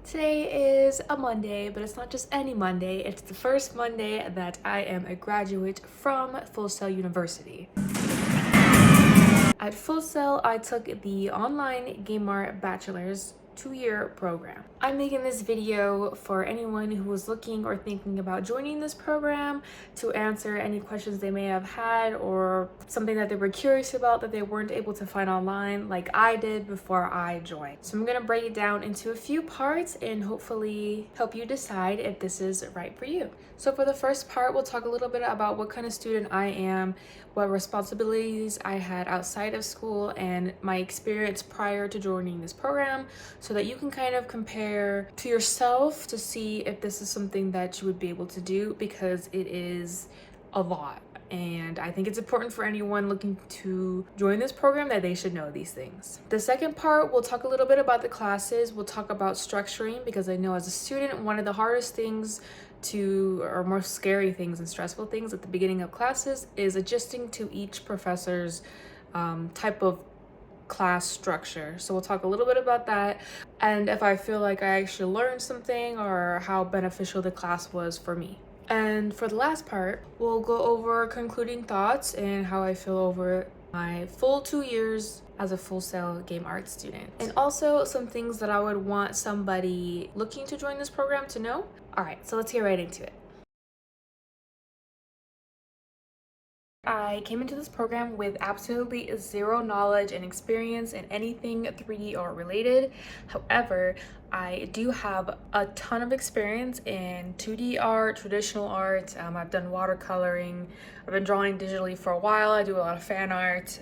Today is a Monday, but it's not just any Monday. It's the first Monday that I am a graduate from Full Sail University. At Full Sail, I took the online Game Art Bachelor's 2-year program. I'm making this video for anyone who was looking or thinking about joining this program to answer any questions they may have had or something that they were curious about that they weren't able to find online like I did before I joined. So I'm gonna break it down into a few parts and hopefully help you decide if this is right for you. So for the first part, we'll talk a little bit about what kind of student I am, what responsibilities I had outside of school, and my experience prior to joining this program, so that you can kind of compare to yourself to see if this is something that you would be able to do, because it is a lot. And I think it's important for anyone looking to join this program that they should know these things. The second part, we'll talk a little bit about the classes. We'll talk about structuring, because I know as a student, one of the hardest things or most scary things and stressful things at the beginning of classes is adjusting to each professor's type of class structure. So we'll talk a little bit about that, and if I feel like I actually learned something or how beneficial the class was for me. And for the last part, we'll go over concluding thoughts and how I feel over my full 2 years as a Full Sail Game Art student. And also some things that I would want somebody looking to join this program to know. All right, so let's get right into it. I came into this program with absolutely zero knowledge and experience in anything 3D art related. However, I do have a ton of experience in 2D art, traditional art. I've done watercoloring. I've been drawing digitally for a while. I do a lot of fan art.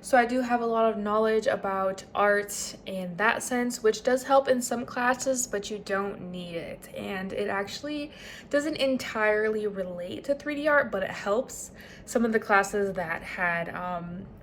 So I do have a lot of knowledge about art in that sense, which does help in some classes, but you don't need it. And it actually doesn't entirely relate to 3D art, but it helps. Some of the classes that had,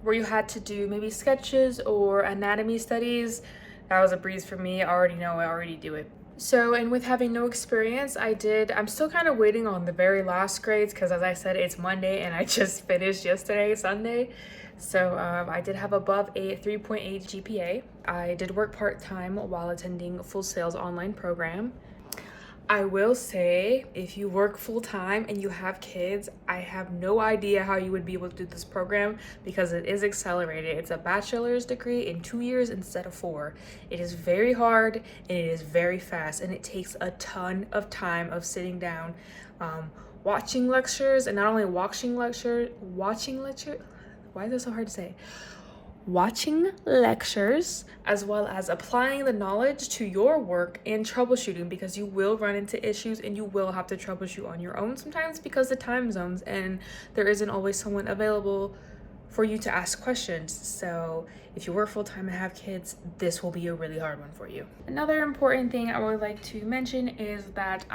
where you had to do maybe sketches or anatomy studies, that was a breeze for me. I already do it. So, and with having no experience, I'm still kind of waiting on the very last grades, because as I said, it's Monday and I just finished yesterday, Sunday. So I did have above a 3.8 GPA. I did work part-time while attending Full Sail's online program. I will say, if you work full-time and you have kids, I have no idea how you would be able to do this program, because it is accelerated. It's a bachelor's degree in 2 years instead of 4. It is very hard and it is very fast, and it takes a ton of time of sitting down, watching lectures, and not only watching lecture, why is it so hard to say? Watching lectures, as well as applying the knowledge to your work and troubleshooting, because you will run into issues and you will have to troubleshoot on your own sometimes because of time zones, and there isn't always someone available for you to ask questions. So if you work full-time and have kids, this will be a really hard one for you. Another important thing I would like to mention is that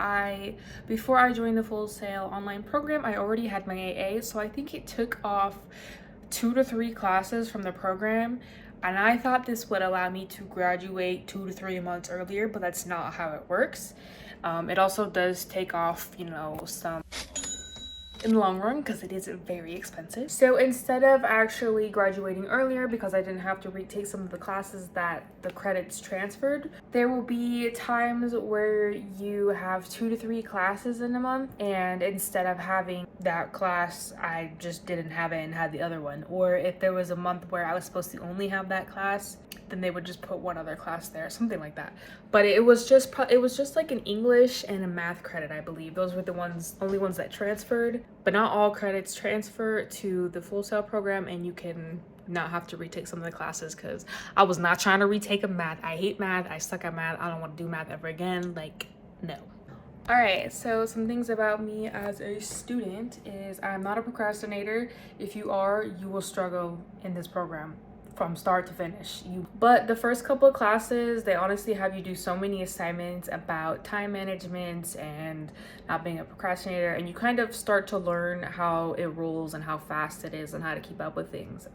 before I joined the Full Sail online program, I already had my AA, so I think it took off 2 to 3 classes from the program, and I thought this would allow me to graduate 2 to 3 months earlier, but that's not how it works. It also does take off, some in the long run, because it is very expensive. So instead of actually graduating earlier, because I didn't have to retake some of the classes that the credits transferred, there will be times where you have 2 to 3 classes in a month, and instead of having that class, I just didn't have it and had the other one. Or if there was a month where I was supposed to only have that class, then they would just put one other class there, something like that. But it was just like an English and a math credit, I believe. Those were the only ones that transferred, but not all credits transfer to the Full Sail program, and you can not have to retake some of the classes, because I was not trying to retake a math. I hate math. I suck at math. I don't want to do math ever again. Like, no. All right, so some things about me as a student is I'm not a procrastinator. If you are, you will struggle in this program from start to finish. But the first couple of classes, they honestly have you do so many assignments about time management and not being a procrastinator, and you kind of start to learn how it rolls and how fast it is and how to keep up with things.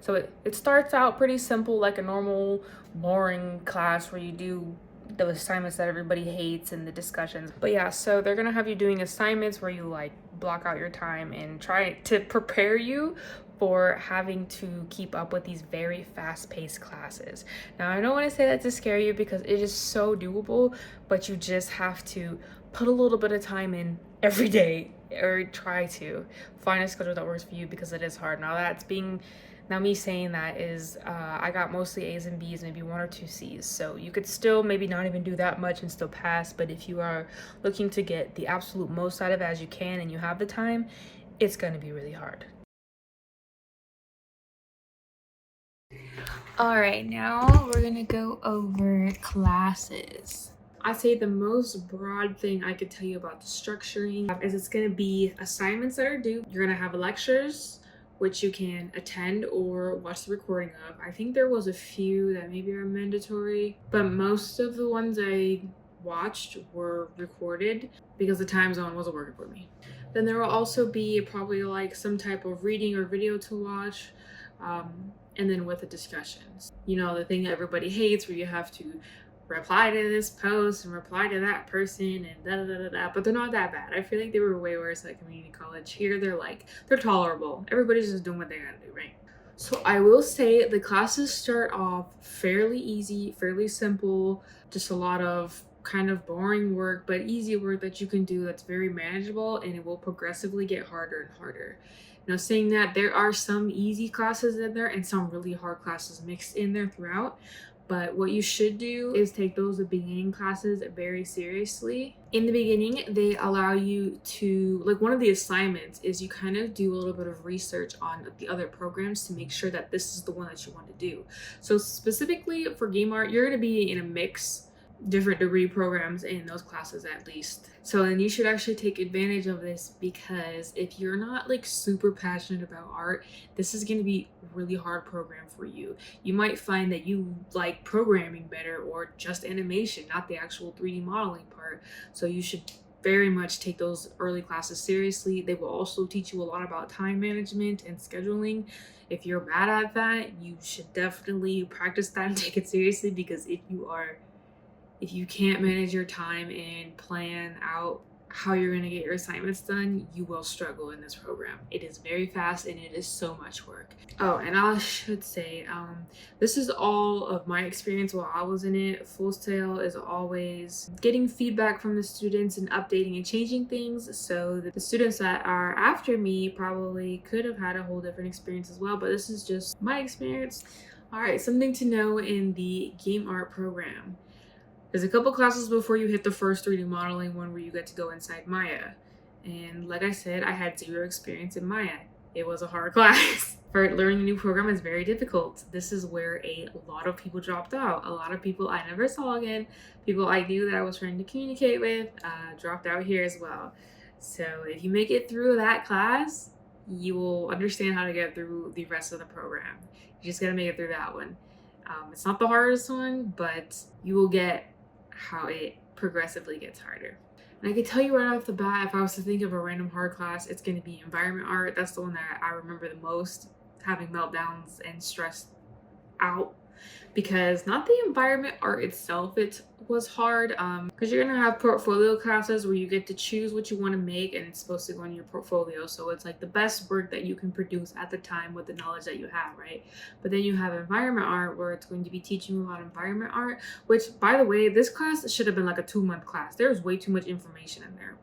So it starts out pretty simple, like a normal boring class where you do the assignments that everybody hates and the discussions. But yeah, so they're gonna have you doing assignments where you like block out your time and try to prepare you for having to keep up with these very fast-paced classes. Now, I don't want to say that to scare you because it is so doable, but you just have to put a little bit of time in every day, or try to find a schedule that works for you, because it is hard. Now me saying that is, I got mostly A's and B's, maybe 1 or 2 C's. So you could still maybe not even do that much and still pass. But if you are looking to get the absolute most out of it as you can and you have the time, it's going to be really hard. All right, now we're gonna go over classes. I'd say the most broad thing I could tell you about the structuring is it's gonna be assignments that are due. You're gonna have lectures, which you can attend or watch the recording of. I think there was a few that maybe are mandatory, but most of the ones I watched were recorded because the time zone wasn't working for me. Then there will also be probably like some type of reading or video to watch. And then with the discussions, you know, the thing that everybody hates where you have to reply to this post and reply to that person and da da da da da, but they're not that bad. I feel like they were way worse at community college. Here they're tolerable. Everybody's just doing what they gotta do, right? So I will say the classes start off fairly easy, fairly simple, just a lot of kind of boring work, but easy work that you can do that's very manageable, and it will progressively get harder and harder. Now, saying that, there are some easy classes in there and some really hard classes mixed in there throughout. But what you should do is take those beginning classes very seriously. In the beginning, they allow you to, like, one of the assignments is you kind of do a little bit of research on the other programs to make sure that this is the one that you want to do. So specifically for game art, you're going to be in a mix, different degree programs in those classes at least. So then you should actually take advantage of this, because if you're not like super passionate about art, this is going to be a really hard program for you. You might find that you like programming better, or just animation, not the actual 3D modeling part. So you should very much take those early classes seriously. They will also teach you a lot about time management and scheduling. If you're bad at that, you should definitely practice that and take it seriously, because if you can't manage your time and plan out how you're going to get your assignments done, you will struggle in this program. It is very fast and it is so much work. Oh, and I should say, this is all of my experience while I was in it. Full Sail is always getting feedback from the students and updating and changing things, so that the students that are after me probably could have had a whole different experience as well, but this is just my experience. All right, something to know in the game art program. There's a couple classes before you hit the first 3D modeling one where you get to go inside Maya. And like I said, I had 0 experience in Maya. It was a hard class. For learning a new program is very difficult. This is where a lot of people dropped out. A lot of people I never saw again, people I knew that I was trying to communicate with, dropped out here as well. So if you make it through that class, you will understand how to get through the rest of the program. You just gotta make it through that one. It's not the hardest one, but you will get how it progressively gets harder. And I can tell you right off the bat, if I was to think of a random hard class, it's going to be environment art. That's the one that I remember the most, having meltdowns and stressed out, because not the environment art itself, it was hard, because you're gonna have portfolio classes where you get to choose what you want to make, and it's supposed to go in your portfolio, so it's like the best work that you can produce at the time with the knowledge that you have, right? But then you have environment art, where it's going to be teaching you about environment art, which, by the way, this class should have been like a 2-month class. There's way too much information in there.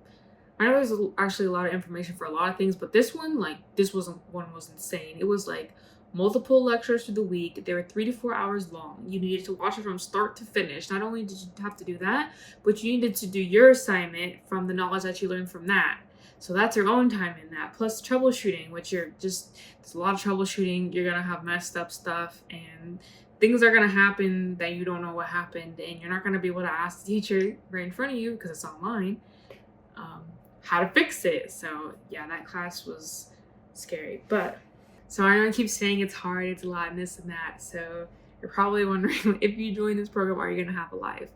I know there's actually a lot of information for a lot of things, but this one, was insane. It was like multiple lectures through the week. They were 3 to 4 hours long. You needed to watch it from start to finish. Not only did you have to do that, but you needed to do your assignment from the knowledge that you learned from that. So that's your own time in that. Plus troubleshooting, which there's a lot of troubleshooting. You're going to have messed up stuff, and things are going to happen that you don't know what happened, and you're not going to be able to ask the teacher right in front of you, because it's online, how to fix it. So yeah, that class was scary. But so I know I keep saying it's hard, it's a lot, and this and that. So you're probably wondering, if you join this program, are you going to have a life?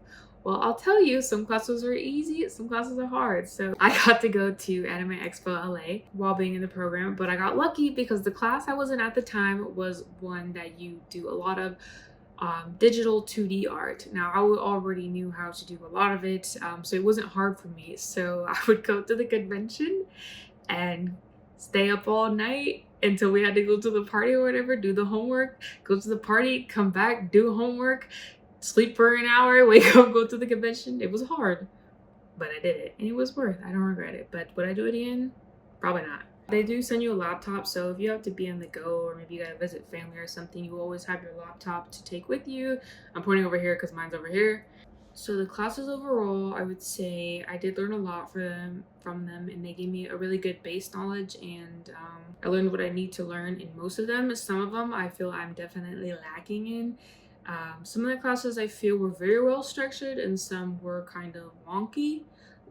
Well, I'll tell you, some classes are easy, some classes are hard. So I got to go to Anime Expo LA while being in the program, but I got lucky because the class I was in at the time was one that you do a lot of digital 2D art. Now, I already knew how to do a lot of it, so it wasn't hard for me. So I would go to the convention and stay up all night until we had to go to the party or whatever, do the homework, go to the party, come back, do homework, sleep for an hour, wake up, go to the convention. It was hard, but I did it and it was worth it. I don't regret it. But would I do it again? Probably not. They do send you a laptop, so if you have to be on the go or maybe you gotta visit family or something, you always have your laptop to take with you. I'm pointing over here because mine's over here. So the classes overall, I would say I did learn a lot from them, and they gave me a really good base knowledge, and I learned what I need to learn in most of them. Some of them I feel I'm definitely lacking in. Some of the classes I feel were very well structured, and some were kind of wonky,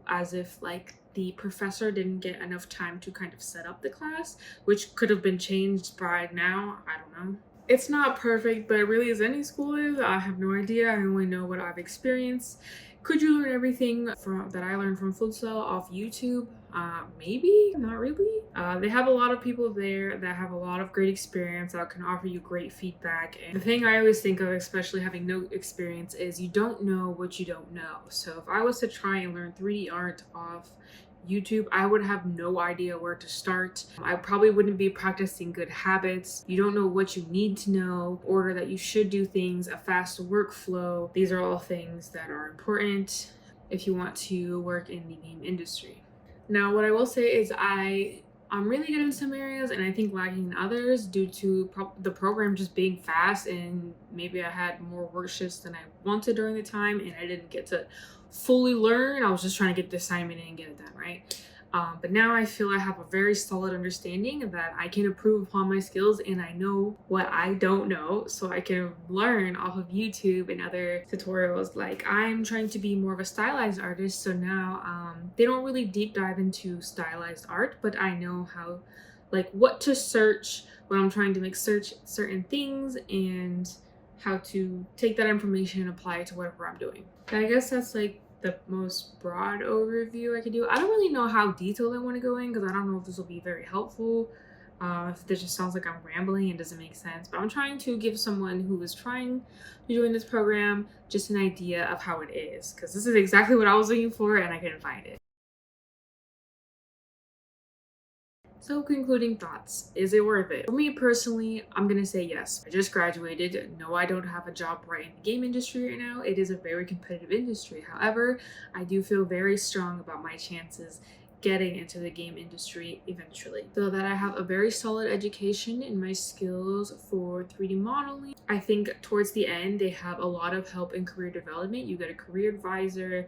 as if like the professor didn't get enough time to kind of set up the class, which could have been changed by now. I don't know. It's not perfect, but really as any school is, I have no idea. I only know what I've experienced. Could you learn everything that I learned from Full Sail off YouTube? Maybe, not really. They have a lot of people there that have a lot of great experience that can offer you great feedback. And the thing I always think of, especially having no experience, is you don't know what you don't know. So if I was to try and learn 3D art off YouTube, I would have no idea where to start. I probably wouldn't be practicing good habits. You don't know what you need to know, order that you should do things, a fast workflow. These are all things that are important if you want to work in the game industry. Now, what I will say is I'm really good in some areas and I think lagging in others due to the program just being fast, and maybe I had more work shifts than I wanted during the time and I didn't get to fully learn. I was just trying to get the assignment in and get it done, right? But now I feel I have a very solid understanding that I can improve upon my skills and I know what I don't know, so I can learn off of YouTube and other tutorials. Like, I'm trying to be more of a stylized artist, so now they don't really deep dive into stylized art, but I know how, like, what to search when I'm trying to make certain things and how to take that information and apply it to whatever I'm doing. And I guess that's like the most broad overview I could do. I don't really know how detailed I want to go in because I don't know if this will be very helpful. If this just sounds like I'm rambling and doesn't make sense, but I'm trying to give someone who is trying to join this program just an idea of how it is, because this is exactly what I was looking for and I couldn't find it. So, concluding thoughts, is it worth it? For me personally, I'm gonna say yes. I just graduated. No, I don't have a job right in the game industry right now. It is a very competitive industry. However, I do feel very strong about my chances getting into the game industry eventually, so that I have a very solid education in my skills for 3D modeling. I think towards the end they have a lot of help in career development. You get a career advisor.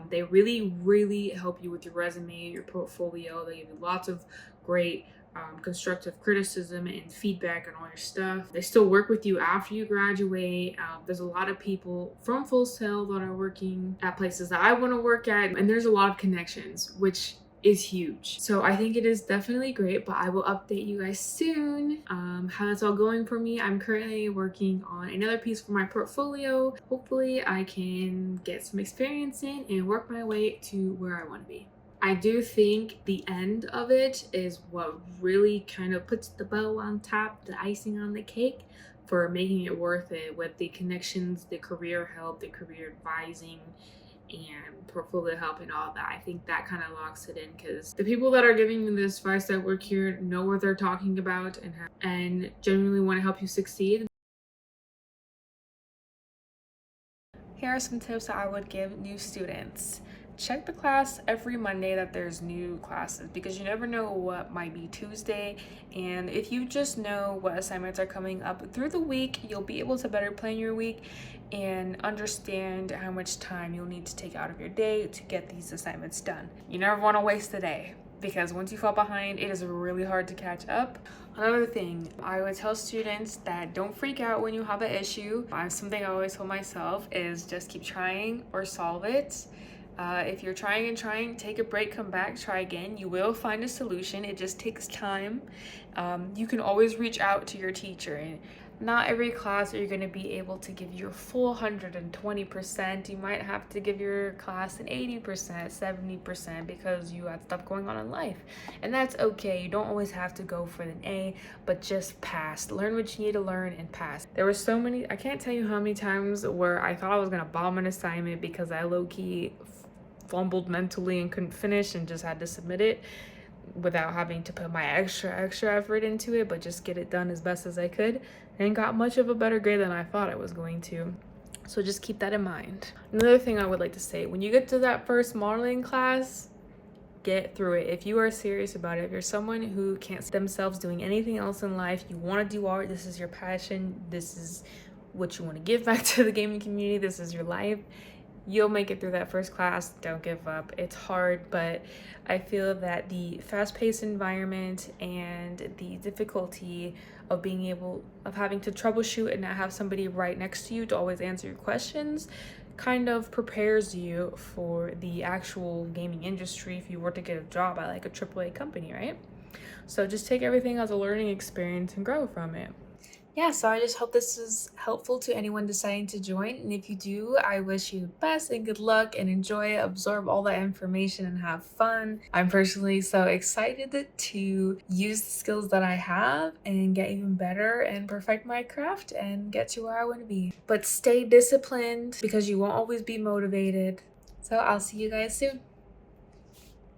They really help you with your resume, your portfolio. They give you lots of great constructive criticism and feedback on all your stuff. They still work with you after you graduate. There's a lot of people from Full Sail that are working at places that I want to work at, and there's a lot of connections, which is huge. So I think it is definitely great, but I will update you guys soon how that's all going for me. I'm currently working on another piece for my portfolio. Hopefully I can get some experience in and work my way to where I want to be. I do think the end of it is what really kind of puts the bow on top, the icing on the cake for making it worth it, with the connections, the career help, the career advising, and portfolio help and all that. I think that kind of locks it in, because the people that are giving me this advice that work here know what they're talking about and genuinely want to help you succeed. Here are some tips that I would give new students. Check the class every Monday that there's new classes, because you never know what might be Tuesday, and if you just know what assignments are coming up through the week, you'll be able to better plan your week and understand how much time you'll need to take out of your day to get these assignments done. You never want to waste a day, because once you fall behind, it is really hard to catch up. Another thing, I would tell students that don't freak out when you have an issue. Something I always tell myself is just keep trying or solve it. If you're trying and trying, take a break, come back, try again. You will find a solution. It just takes time. You can always reach out to your teacher. And not every class are you going to be able to give your full 120%. You might have to give your class an 80%, 70% because you have stuff going on in life. And that's okay. You don't always have to go for an A, but just pass. Learn what you need to learn and pass. There were so many, I can't tell you how many times where I thought I was going to bomb an assignment because I low-key fumbled mentally and couldn't finish and just had to submit it. without having to put my extra effort into it, but just get it done as best as I could, and got much of a better grade than I thought I was going to. So just keep that in mind. Another thing I would like to say, when you get to that first modeling class, get through it. If you are serious about it, if you're someone who can't see themselves doing anything else in life, you want to do art, this is your passion, this is what you want to give back to the gaming community, this is your life, you'll make it through that first class. Don't give up. It's hard, but I feel that the fast-paced environment and the difficulty of having to troubleshoot and not have somebody right next to you to always answer your questions kind of prepares you for the actual gaming industry if you were to get a job at like a AAA company, right? So just take everything as a learning experience and grow from it. Yeah, so I just hope this is helpful to anyone deciding to join. And if you do, I wish you the best and good luck and enjoy, absorb all that information and have fun. I'm personally so excited to use the skills that I have and get even better and perfect my craft and get to where I want to be. But stay disciplined because you won't always be motivated. So I'll see you guys soon.